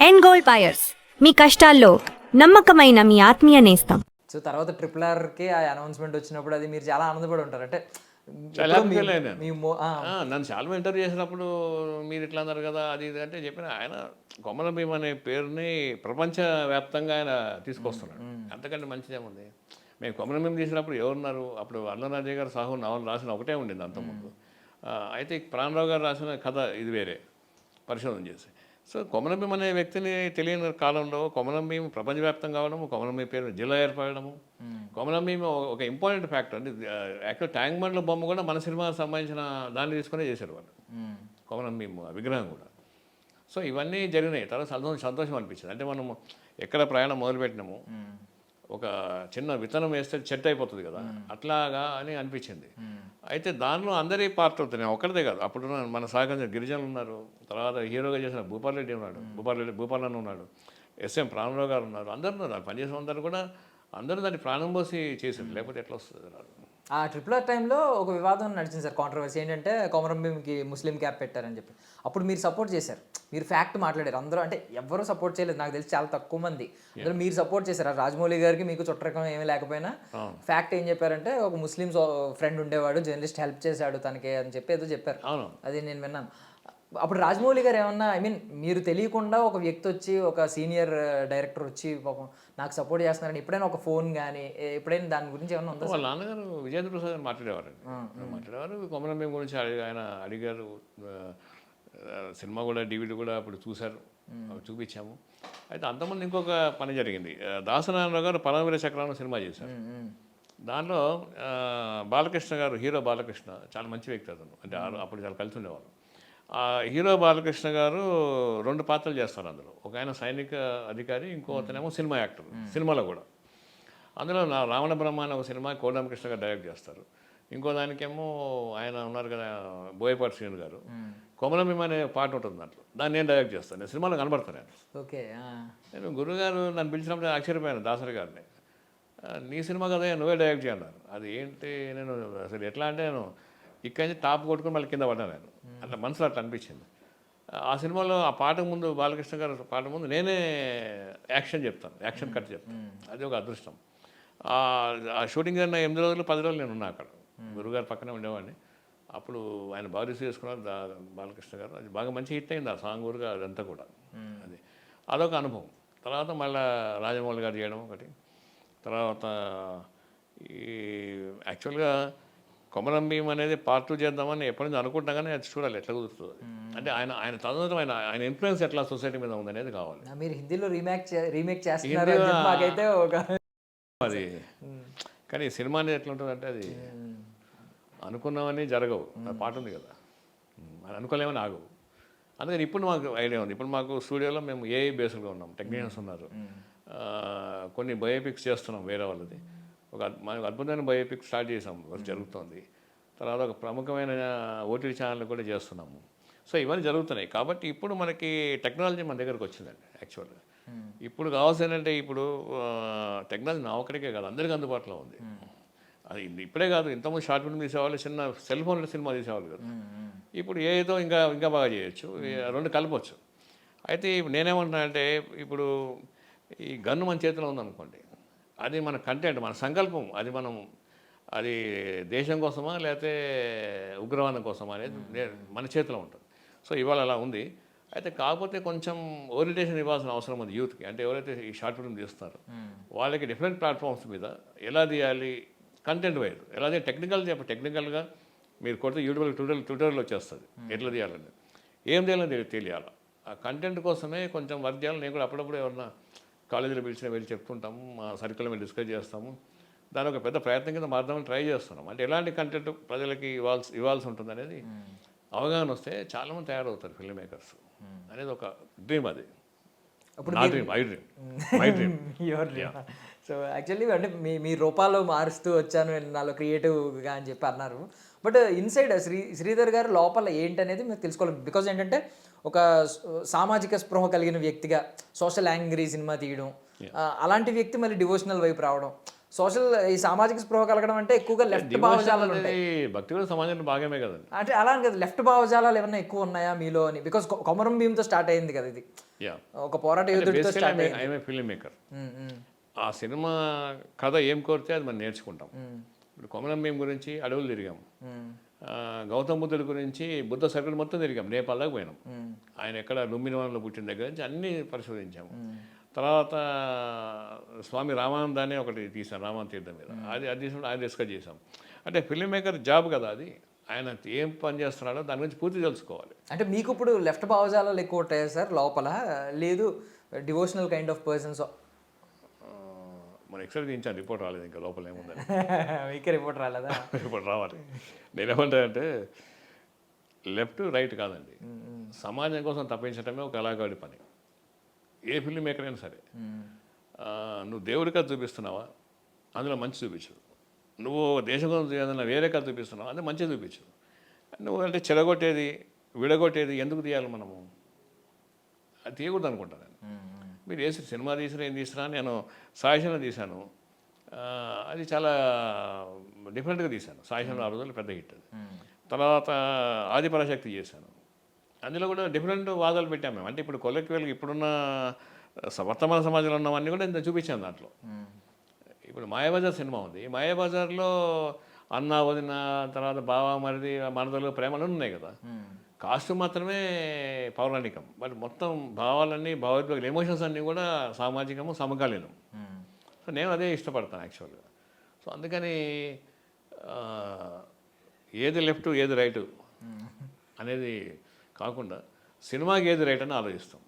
And gold buyers, మీ కష్టాల్లో నమ్మకమైన మీ ఆత్మీయ నేస్తం. సో తర్వాత ట్రిపుల్ ఆర్కి ఆ అనౌన్స్మెంట్ వచ్చినప్పుడు అది మీరు చాలా ఆనందపడి ఉంటారు. అంటే చాలా ఎప్పుడో ఫీల్ అయ్యాను మీ నన్ను చాలా ఇంటర్వ్యూ చేసినప్పుడు మీరు ఇట్లా అన్నారు కదా అది ఇది అంటే చెప్పిన ఆయన కొమరం భీమ్ అనే పేరుని ప్రపంచవ్యాప్తంగా ఆయన తీసుకొస్తున్నాడు. అంతకంటే మంచిదేముంది. మేము కొమరం భీమ్ తీసినప్పుడు ఎవరున్నారు అప్పుడు అన్నరాజయ్య గారు సాహు నవలు రాసిన ఒకటే ఉండింది అంతకుముందు. అయితే ప్రాణరావు గారు రాసిన కథ ఇది వేరే పరిశోధన చేసి. సో కొమరం భీమ్ అనే వ్యక్తిని తెలియని కాలంలో కొమరం భీమ్ ప్రపంచవ్యాప్తం కావడము, కొమరం భీమ్ పేరు జిల్లా ఏర్పడము, కొమరం భీమ్ ఒక ఇంపార్టెంట్ ఫ్యాక్టర్ అంటే యాక్చువల్ ట్యాంక్ బండ్ల బొమ్మ కూడా మన సినిమాకి సంబంధించిన దాన్ని తీసుకునే చేశారు వాళ్ళు, కొమరం భీమ్ విగ్రహం కూడా. సో ఇవన్నీ జరిగినాయి. తర్వాత సంతోషం అనిపించింది. అంటే మనం ఎక్కడ ప్రయాణం మొదలుపెట్టినాము ఒక చిన్న విత్తనం వేస్తే చెట్టు అయిపోతుంది కదా, అట్లాగా అని అనిపించింది. అయితే దానిలో అందరి పార్ట్ అవుతున్నాయి, ఒక్కరిదే కాదు. అప్పుడు మన సహకరించిన గిరిజనులు ఉన్నారు, తర్వాత హీరోగా చేసిన భూపాల్ రెడ్డి ఉన్నాడు, భూపాలన్న ఉన్నాడు, ఎస్ఎం ప్రాణరావు గారు ఉన్నారు, అందరు ఉన్నారు. పనిచేసిన అందరూ కూడా అందరూ దాన్ని ప్రాణం పోసి చేశారు, లేకపోతే ఎట్లా వస్తుంది రాదు. ఆ ట్రిపుల్ ఆర్ టైంలో ఒక వివాదం నడిచింది సార్, కాంట్రవర్సీ ఏంటంటే కొమరం భీమ్కి ముస్లిం క్యాప్ పెట్టారని చెప్పి. అప్పుడు మీరు సపోర్ట్ చేశారు, మీరు ఫ్యాక్ట్ మాట్లాడారు. అందరూ అంటే ఎవరు సపోర్ట్ చేయలేదు, నాకు తెలిసి చాలా తక్కువ మంది. అందులో మీరు సపోర్ట్ చేశారు. రాజమౌళి గారికి మీకు చుట్టరకం ఏమీ లేకపోయినా ఫ్యాక్ట్ ఏం చెప్పారంటే ఒక ముస్లిం ఫ్రెండ్ ఉండేవాడు, జర్నలిస్ట్ హెల్ప్ చేశాడు తనకి అని చెప్పి ఏదో చెప్పారు. అది నేను విన్నాను. అప్పుడు రాజమౌళి గారు ఏమన్నా మీరు తెలియకుండా ఒక వ్యక్తి వచ్చి ఒక సీనియర్ డైరెక్టర్ వచ్చి పాపం నాకు సపోర్ట్ చేస్తున్నారని ఎప్పుడైనా ఒక ఫోన్ కానీ ఎప్పుడైనా దాని గురించి ఏమన్నా ఉందా? వాళ్ళ నాన్నగారు విజేంద్ర ప్రసాద్ గారు మాట్లాడేవారు కొమరం భీమ్ గురించి ఆయన అడిగారు. సినిమా కూడా డివిడి కూడా అప్పుడు చూశారు, చూపించాము. అయితే అంతమంది ఇంకొక పని జరిగింది. దాసనారాయణరావు గారు పరమవీర చక్రం సినిమా చేశారు. దానిలో బాలకృష్ణ గారు, హీరో బాలకృష్ణ చాలా మంచి వ్యక్తి అతను, అంటే అప్పుడు చాలా కలిసి ఉండేవాళ్ళు. ఆ హీరో బాలకృష్ణ గారు 2 పాత్రలు చేస్తారు అందులో. ఒక ఆయన సైనిక అధికారి, ఇంకో అతనేమో సినిమా యాక్టర్, సినిమాలో కూడా. అందులో రావణ బ్రహ్మ అనే ఒక సినిమా కోదండకృష్ణ గారు డైరెక్ట్ చేస్తారు. ఇంకో దానికేమో ఆయన ఉన్నారు కదా బోయపాటి శ్రీను గారు, కొమరం భీమ్ అనే పాట ఉంటుంది దాంట్లో, దాన్ని నేను డైరెక్ట్ చేస్తాను. నేను సినిమాలో కనబడతాను. ఓకే. నేను గురువుగారు నన్ను పిలిచినప్పుడు ఆశ్చర్యపోయాను, దాసరి గారిని. నీ సినిమా కదా నువ్వే డైరెక్ట్ చేయన్నారు. అది ఏంటి, నేను అసలు ఎట్లా అంటే నేను ఇక్కడి నుంచి టాప్ కొట్టుకుని మళ్ళీ కింద పడ్డాను. నేను అట్లా మనసులో అట్లా అనిపించింది. ఆ సినిమాలో ఆ పాట ముందు, బాలకృష్ణ గారు పాట ముందు నేనే యాక్షన్ చెప్తాను, యాక్షన్ కట్ చెప్తాను. అది ఒక అదృష్టం. ఆ షూటింగ్ అయిన 8 రోజులు 10 రోజులు నేను ఉన్నా అక్కడ, గురుగారు పక్కనే ఉండేవాడిని. అప్పుడు ఆయన బాగా రిసీవ్ చేసుకున్నారు బాలకృష్ణ గారు. అది బాగా మంచి హిట్ అయింది ఆ సాంగ్ ఊరుగా, అదంతా కూడా. అదొక అనుభవం. తర్వాత మళ్ళీ రాజమౌళి గారు చేయడం ఒకటి. తర్వాత ఈ యాక్చువల్గా కొమరం భీమ్ అనేది పార్ట్ 2 చేద్దామని ఎప్పటి నుంచి అనుకుంటున్నా కానీ అది చూడాలి ఎట్లా కుదురుతుంది. అంటే ఆయన తదనంతరం ఆయన ఇన్ఫ్లుయెన్స్ ఎట్లా సొసైటీ మీద ఉంది అనేది కావాలి. మీరు హిందీలో రీమేక్ చేస్తున్నారు మాకైతే ఒక అది. కానీ సినిమా అనేది ఎట్లా ఉంటుంది అంటే అది అనుకున్నామని జరగవు, పాట ఉంది కదా, అది అనుకోలేమని ఆగవు. అందుకని ఇప్పుడు మాకు ఐడియా ఉంది. ఇప్పుడు మాకు స్టూడియోలో మేము ఏఐ బేస్డ్గా ఉన్నాం, టెక్నీషియన్స్ ఉన్నారు, కొన్ని బయోపిక్స్ చేస్తున్నాం వేరే వాళ్ళది. మనకు అద్భుతమైన బయోపిక్ స్టార్ట్ చేసాం, జరుగుతుంది. తర్వాత ఒక ప్రముఖమైన ఓటీటీ ఛానల్ కూడా చేస్తున్నాము. సో ఇవన్నీ జరుగుతున్నాయి. కాబట్టి ఇప్పుడు మనకి టెక్నాలజీ మన దగ్గరకు వచ్చిందండి. యాక్చువల్గా ఇప్పుడు కావాల్సిందంటే ఇప్పుడు టెక్నాలజీ నా ఒక్కడికే కాదు, అందరికీ అందుబాటులో ఉంది. అది ఇప్పుడే కాదు, ఇంతకుముందు షార్ట్ ఫిల్మ్ తీసేవాళ్ళు, చిన్న సెల్ ఫోన్లో సినిమా తీసేవాళ్ళు కదా. ఇప్పుడు ఏదో ఇంకా బాగా చేయొచ్చు, 2 కలపచ్చు. అయితే ఇప్పుడు నేనేమంటున్నా అంటే ఇప్పుడు ఈ గన్ను మన చేతిలో ఉందనుకోండి, అది మన కంటెంట్, మన సంకల్పం, అది దేశం కోసమా లేకపోతే ఉగ్రవాదం కోసమా అనేది మన చేతిలో ఉంటుంది. సో ఇవాళ అలా ఉంది. అయితే కాకపోతే కొంచెం ఓరియంటేషన్ ఇవ్వాల్సిన అవసరం ఉంది యూత్కి. అంటే ఎవరైతే ఈ షార్ట్ ఫిల్మ్ తీస్తున్నారో వాళ్ళకి డిఫరెంట్ ప్లాట్ఫామ్స్ మీద ఎలా తీయాలి, కంటెంట్ వైజ్ ఎలా తీయాలి, టెక్నికల్గా మీరు కొడితే యూట్యూబ్లో ట్విట్టర్లో వచ్చేస్తుంది ఎట్లా తీయాలని, ఏం చేయాలని తెలియాలి. ఆ కంటెంట్ కోసమే కొంచెం వర్క్ చేయాలి. నేను కూడా అప్పుడప్పుడు ఎవరన్నా కాలేజీలో పిలిచిన వెళ్ళి చెప్తుంటాము, మా సర్కిల్లో మేము డిస్కస్ చేస్తాము. దాని ఒక పెద్ద ప్రయత్నం కింద మారుదామని ట్రై చేస్తున్నాం. అంటే ఎలాంటి కంటెంట్ ప్రజలకి ఇవ్వాల్సి ఉంటుంది అనేది అవగాహన వస్తే చాలామంది తయారవుతారు ఫిల్మ్ మేకర్స్ అనేది ఒక డ్రీమ్. అది నా dream, my dream. So actually అంటే మీ రూపాల్లో మారుస్తూ వచ్చాను నాలో క్రియేటివ్గా అని చెప్పి అన్నారు. బట్ ఇన్సైడ్ శ్రీధర్ గారు లోపల ఏంటనేది మీరు తెలుసుకోవాలి. బికాజ్ ఏంటంటే ఒక సామాజిక స్పృహ కలిగిన వ్యక్తిగా సోషల్ యాంగ్రీ సినిమా తీయడం, అలాంటి వ్యక్తి మళ్ళీ డివోషనల్ వైపు రావడం, సోషల్ ఈ సామాజిక స్పృహ కలగడం అంటే ఎక్కువగా లెఫ్ట్ భావజాలాలు ఉంటాయి. అనేది భక్తి కూడా సమాజంలో భాగమే కదండి. అంటే అలా అని కదా, లెఫ్ట్ భావజాలాలు ఏమన్నా ఎక్కువ ఉన్నాయా మీలో అని? బికాస్ కొమరం భీమ్తో స్టార్ట్ అయింది కదా ఇది, యా ఒక పోరాట యోధుడితో స్టార్ట్ అయింది. I'm a film maker. ఆ సినిమా కథ ఏం కోరితే అది మనం నేర్చుకుంటాం. ఇప్పుడు కొమరం భీం గురించి అడవులు తిరిగాం, గౌతమ బుద్ధుడి గురించి బుద్ధ సర్కిల్ మొత్తం తిరిగాం, నేపాల్ దాకా పోయినాం. ఆయన ఎక్కడ లుంబినివనంలో పుట్టిన దగ్గర నుంచి అన్నీ పరిశోధించాము. తర్వాత స్వామి రామానందాన్ని ఒకటి తీసాం, రామానంద తీర్థం మీద, అది తీసినప్పుడు ఆయన డిస్కస్ చేసాం. అంటే ఫిల్మ్ మేకర్ జాబ్ కదా అది, ఆయన ఏం పని చేస్తున్నాడో దాని గురించి పూర్తి తెలుసుకోవాలి. అంటే మీకు ఇప్పుడు లెఫ్ట్ భావజాలాలు ఎక్కువ ఉంటాయా సార్ లోపల, లేదు డివోషనల్ కైండ్ ఆఫ్ పర్సన్స్? మన ఎక్స్రే తీయించాను, రిపోర్ట్ రాలేదు ఇంకా లోపల ఏముందని. మీకే రిపోర్ట్ రాలేదా? రిపోర్ట్ రావాలి. నేనేమంటానంటే లెఫ్ట్ రైట్ కాదండి, సమాజం కోసం తప్పించడమే ఒక కళాకారుడి పని. ఏ ఫిల్మ్ మేకర్ అయినా సరే, నువ్వు దేవుడి కథ చూపిస్తున్నావా, అందులో మంచి చూపించు. నువ్వు దేశం కోసం ఏదైనా వేరే కథ చూపిస్తున్నావు, అది మంచిగా చూపించు. నువ్వు అంటే చెడగొట్టేది విడగొట్టేది ఎందుకు తీయాలి మనము? అది తీయకూడదు అనుకుంటాను నేను. మీరు వేసి సినిమా తీసినా ఏం తీసినా, నేను సాయిశంలో తీశాను, అది చాలా డిఫరెంట్గా తీశాను. సాయిశంలో ఆ రోజుల్లో పెద్ద హిట్ అది. తర్వాత ఆదిపరాశక్తి చేశాను, అందులో కూడా డిఫరెంట్ వాదాలు పెట్టాము మేము. అంటే ఇప్పుడు కొలెక్టివ్గా ఇప్పుడున్న వర్తమాన సమాజంలో ఉన్నవన్నీ కూడా నేను చూపించాను దాంట్లో. ఇప్పుడు మాయాబజార్ సినిమా ఉంది, మాయాబజార్లో అన్న వదిన, తర్వాత బావ మరిది మనదలు ప్రేమలు ఉన్నాయి కదా, కాస్ట్యూమ్ మాత్రమే పౌరాణికం, బట్ మొత్తం భావాలన్నీ భావోద్వేగాలు ఎమోషన్స్ అన్నీ కూడా సామాజికము సమకాలీనం. సో నేను అదే ఇష్టపడతాను యాక్చువల్గా. సో అందుకని ఏది లెఫ్ట్ ఏది రైటు అనేది కాకుండా సినిమాకి ఏది రైట్ అని ఆలోచిస్తాం.